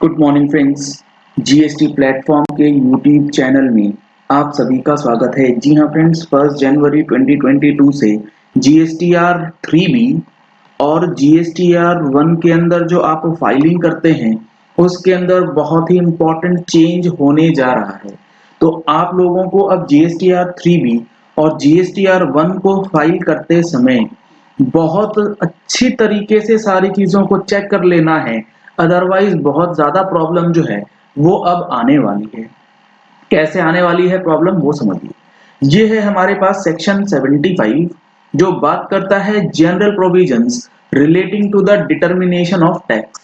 Good morning friends. GST platform के YouTube channel में आप सभी का स्वागत है। जी हाँ फ्रेंड्स, 1 जनवरी 2022 से जीएसटीआर 3B और जीएसटीआर 1 के अंदर जो आप फाइलिंग करते हैं उसके अंदर बहुत ही इम्पोर्टेंट चेंज होने जा रहा है। तो आप लोगों को अब जीएसटीआर 3B और जीएसटीआर 1 को फाइल करते समय बहुत अच्छी तरीके से सारी चीजों को चेक कर लेना है, अदरवाइज बहुत ज्यादा प्रॉब्लम जो है वो अब आने वाली है। कैसे आने वाली है प्रॉब्लम वो समझिए। ये है हमारे पास सेक्शन 75 जो बात करता है general provisions relating to the determination of tax,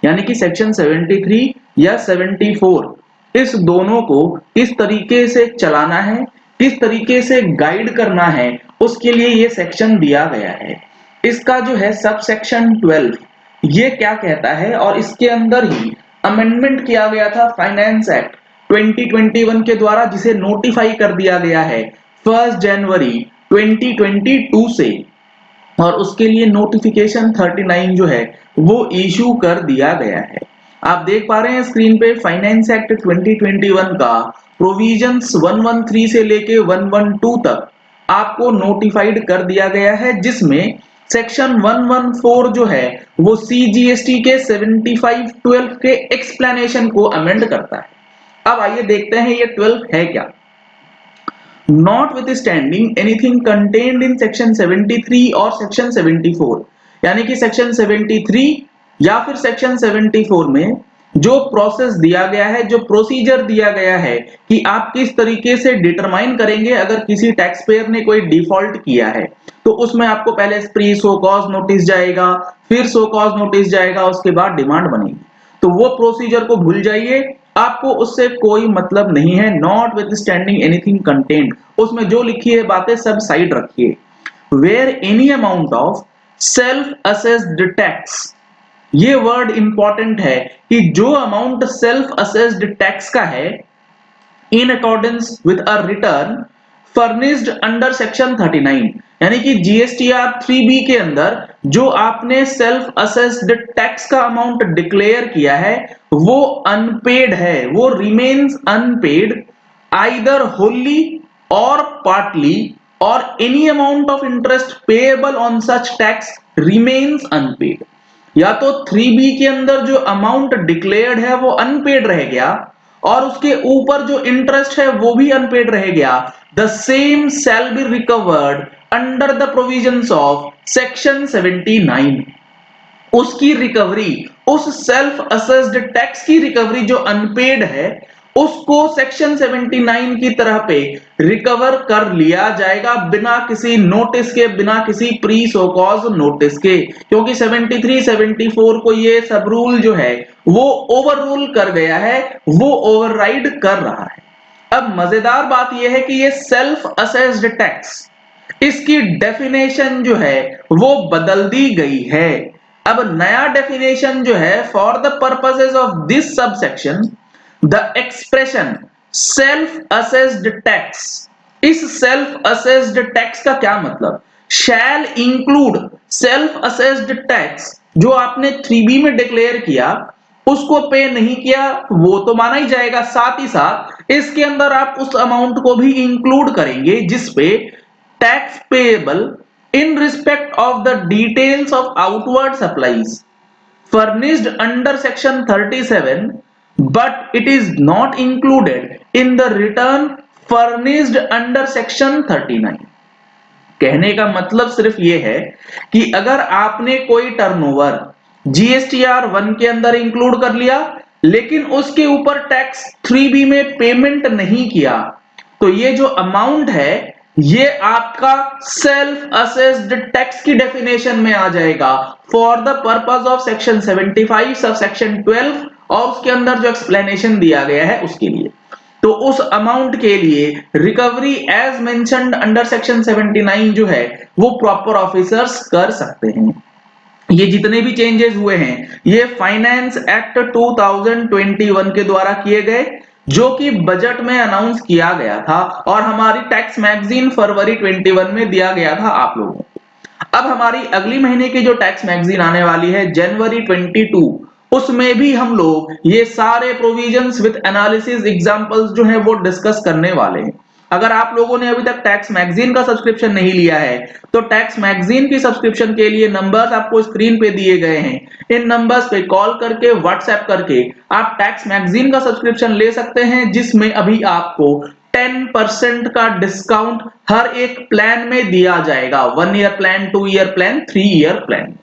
यानी कि सेक्शन 73 या 74 इस दोनों को किस तरीके से चलाना है, किस तरीके से गाइड करना है, उसके लिए ये सेक्शन दिया गया है। इसका जो है सब सेक्शन 12 ये क्या कहता है, और इसके अंदर ही अमेंडमेंट किया गया था फाइनेंस एक्ट 2021 के द्वारा, जिसे नोटिफाई कर दिया गया है 1 जनवरी 2022 से, और उसके लिए नोटिफिकेशन 39 जो है वो इशू कर दिया गया है। आप देख पा रहे हैं स्क्रीन पे फाइनेंस एक्ट 2021 का प्रोविजंस 113 से लेके 112 तक आपको नोटिफाइड कर दिया गया है, जिसमें सेक्शन 114 जो है वो सीजीएसटी के 7512 के एक्सप्लेनेशन को अमेंड करता है। अब आइए देखते हैं ये 12 है क्या। Notwithstanding anything contained in section 73 और section 74, यानी कि section 73 या फिर section 74 में जो प्रोसेस दिया गया है, जो प्रोसीजर दिया गया है कि आप किस तरीके से डिटरमाइन करेंगे अगर किसी टैक्स पेयर ने कोई डिफॉल्ट किया है, तो उसमें आपको पहले प्री सो कॉज नोटिस जाएगा, फिर सो कॉज नोटिस जाएगा, उसके बाद डिमांड बनेगी। तो वो प्रोसीजर को भूल जाइए, आपको उससे कोई मतलब नहीं है। Notwithstanding anything content, उसमें जो लिखी है बातें सब साइड रखिए। Where any amount of self assessed tax, ये वर्ड इंपॉर्टेंट है कि जो अमाउंट सेल्फ असेस्ड टैक्स का है in accordance with a return furnished under section 39, यानी कि जीएसटीआर 3B के अंदर जो आपने सेल्फ असेस्ड टैक्स का अमाउंट डिक्लेयर किया है वो अनपेड है, वो रिमेन्स अनपेड आइदर होली और पार्टली और any amount of interest payable on such tax remains unpaid. या तो 3B के अंदर जो अमाउंट डिक्लेयर्ड है वो अनपेड रह गया और उसके ऊपर जो इंटरेस्ट है वो भी अनपेड रह गया, the same shall be recovered under the provisions of section 79। उसकी रिकवरी, उस सेल्फ असेस्ड टैक्स की रिकवरी जो अनपेड है उसको सेक्शन 79 की तरह पे रिकवर कर लिया जाएगा बिना किसी नोटिस के, बिना किसी प्री सो कॉज नोटिस के, क्योंकि 73 74 को ये सब रूल जो है वो ओवर रूल कर गया है, वो ओवरराइड कर रहा है। अब मजेदार बात यह है कि ये सेल्फ असेस्ड टैक्स, इसकी डेफिनेशन जो है वो बदल दी गई है। अब नया डेफिनेशन जो है, for the purposes of this subsection the expression self assessed tax, इस सेल्फ असेस्ड टैक्स का क्या मतलब, shall include self assessed tax जो आपने 3B में डिक्लेयर किया उसको पे नहीं किया वो तो माना ही जाएगा, साथ ही साथ इसके अंदर आप उस अमाउंट को भी इंक्लूड करेंगे जिसपे tax payable in respect of the details of outward supplies furnished under section 37 but it is not included in the return furnished under section 39। कहने का मतलब सिर्फ ये है कि अगर आपने कोई टर्नओवर जीएसटीआर 1 के अंदर इंक्लूड कर लिया लेकिन उसके ऊपर टैक्स 3B में पेमेंट नहीं किया, तो ये जो अमाउंट है ये आपका सेल्फ असेस्ड टैक्स की डेफिनेशन में आ जाएगा for the purpose of section 75 sub section 12 और उसके अंदर जो एक्सप्लेनेशन दिया गया है उसके लिए। तो उस अमाउंट के लिए recovery as mentioned under section 79 जो है वो प्रॉपर ऑफिसर्स कर सकते हैं। ये जितने भी चेंजेस हुए हैं ये फाइनेंस एक्ट 2021 के द्वारा किए गए, जो कि बजट में अनाउंस किया गया था और हमारी टैक्स मैगजीन फरवरी 21 में दिया गया था आप लोगों को। अब हमारी अगली महीने की जो टैक्स मैगजीन आने वाली है जनवरी 22, उसमें भी हम लोग ये सारे प्रोविजंस विद एनालिसिस एग्जांपल्स जो हैं वो डिस्कस करने वाले हैं। अगर आप लोगों ने अभी तक टैक्स मैगजीन का सब्सक्रिप्शन नहीं लिया है तो टैक्स मैगजीन की सब्सक्रिप्शन के लिए नंबर्स आपको स्क्रीन पे दिए गए हैं। इन नंबर्स पे कॉल करके व्हाट्सएप करके आप टैक्स मैगजीन का सब्सक्रिप्शन ले सकते हैं, जिसमें अभी आपको 10% का डिस्काउंट हर एक प्लान में दिया जाएगा। 1 year plan, 2 year plan, 3 year plan.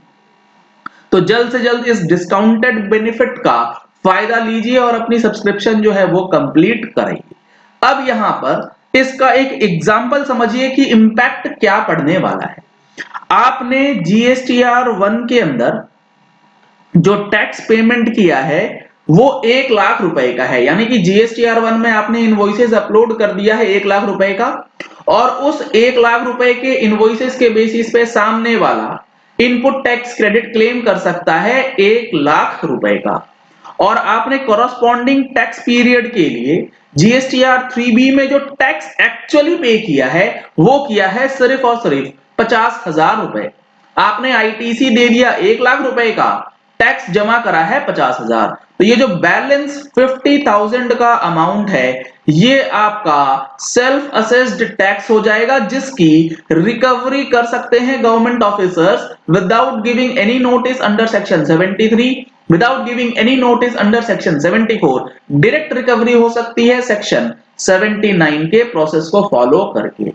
तो जल्द से जल्द इस डिस्काउंटेड बेनिफिट का फायदा लीजिए और अपनी सब्सक्रिप्शन जो है वो कंप्लीट कराइए। अब यहां पर इसका एक एग्जांपल समझिए कि इंपैक्ट क्या पड़ने वाला है। आपने जीएसटीआर 1 के अंदर जो टैक्स पेमेंट किया है वो 1 लाख रुपए का है, यानी कि जीएसटीआर 1 में आपने इनवॉइसेस अपलोड कर दिया है 1 लाख रुपए का, और उस 1 लाख रुपए के इनवॉइसेस के बेसिस पे सामने वाला इनपुट टैक्स क्रेडिट क्लेम कर सकता है 1 लाख रुपए का। और आपने कॉरस्पॉन्डिंग टैक्स पीरियड के लिए जीएसटीआर 3B में जो टैक्स एक्चुअली पे किया है वो किया है सिर्फ और सिर्फ 50,000 रुपए। आपने आईटीसी दे दिया 1 लाख रुपए का, टैक्स जमा करा है 50,000। तो ये जो बैलेंस 50,000 का अमाउंट है ये आपका सेल्फ असेस्ड टैक्स हो जाएगा, जिसकी रिकवरी कर सकते हैं government officers without giving any notice under section 73, without giving any notice under section 74। Direct recovery हो सकती है सेक्शन 79 के प्रोसेस को फॉलो करके।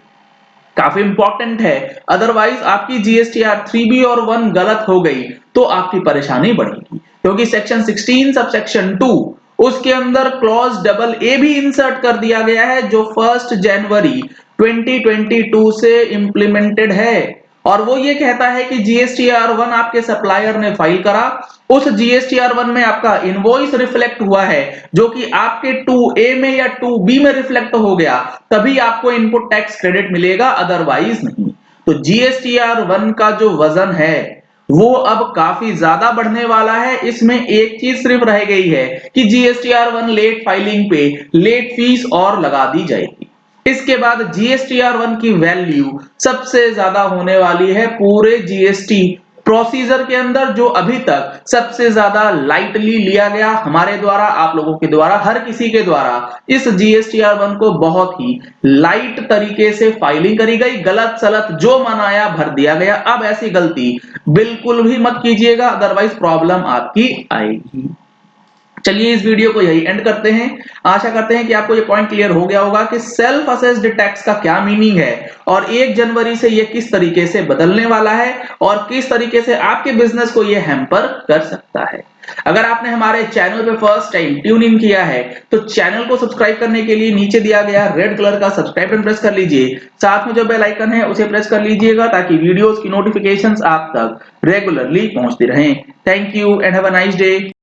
काफी इंपॉर्टेंट है, अदरवाइज आपकी जीएसटीआर 3B और 1 गलत हो गई तो आपकी परेशानी बढ़ेगी, क्योंकि सेक्शन 16 सब सेक्शन 2 उसके अंदर क्लॉज डबल ए भी इंसर्ट कर दिया गया है जो 1 जनवरी 2022 से इंप्लीमेंटेड है। और वो ये कहता है कि जीएसटीआर 1 आपके सप्लायर ने फाइल करा, उस जीएसटीआर 1 में आपका इनवॉइस रिफ्लेक्ट हुआ है जो कि आपके 2A में या 2B में रिफ्लेक्ट हो गया, तभी आपको इनपुट टैक्स क्रेडिट मिलेगा, अदरवाइज नहीं। तो जीएसटीआर 1 का जो वजन है वो अब काफी ज्यादा बढ़ने वाला है। इसमें एक चीज सिर्फ रह गई है कि जीएसटीआर 1 लेट फाइलिंग पे लेट फीस और लगा दी जाएगी। इसके बाद जीएसटीआर 1 की वैल्यू सबसे ज्यादा होने वाली है पूरे जीएसटी प्रोसीजर के अंदर, जो अभी तक सबसे ज्यादा लाइटली लिया गया हमारे द्वारा, आप लोगों के द्वारा, हर किसी के द्वारा इस जीएसटीआर 1 को बहुत ही लाइट तरीके से फाइलिंग करी गई। गलत सलत जो मन आया भर दिया गया। अब ऐसी गलती बिल्कुल भी मत कीजिएगा, अदरवाइज प्रॉब्लम आपकी आएगी। चलिए इस वीडियो को यही एंड करते हैं। आशा करते हैं कि आपको ये पॉइंट क्लियर हो गया होगा कि सेल्फ असेस्ड टैक्स का क्या मीनिंग है और 1 जनवरी से ये किस तरीके से बदलने वाला है और किस तरीके से आपके बिजनेस को ये हैम्पर कर सकता है। अगर आपने हमारे चैनल पे फर्स्ट टाइम ट्यून इन किया है तो चैनल को सब्सक्राइब करने के लिए नीचे दिया गया रेड कलर का सब्सक्राइब बटन प्रेस कर लीजिए। साथ में जो बेल आइकन है उसे प्रेस कर लीजिएगा ताकि वीडियोस की नोटिफिकेशंस आप तक रेगुलरली पहुंचती रहें। Thank you and have a nice day.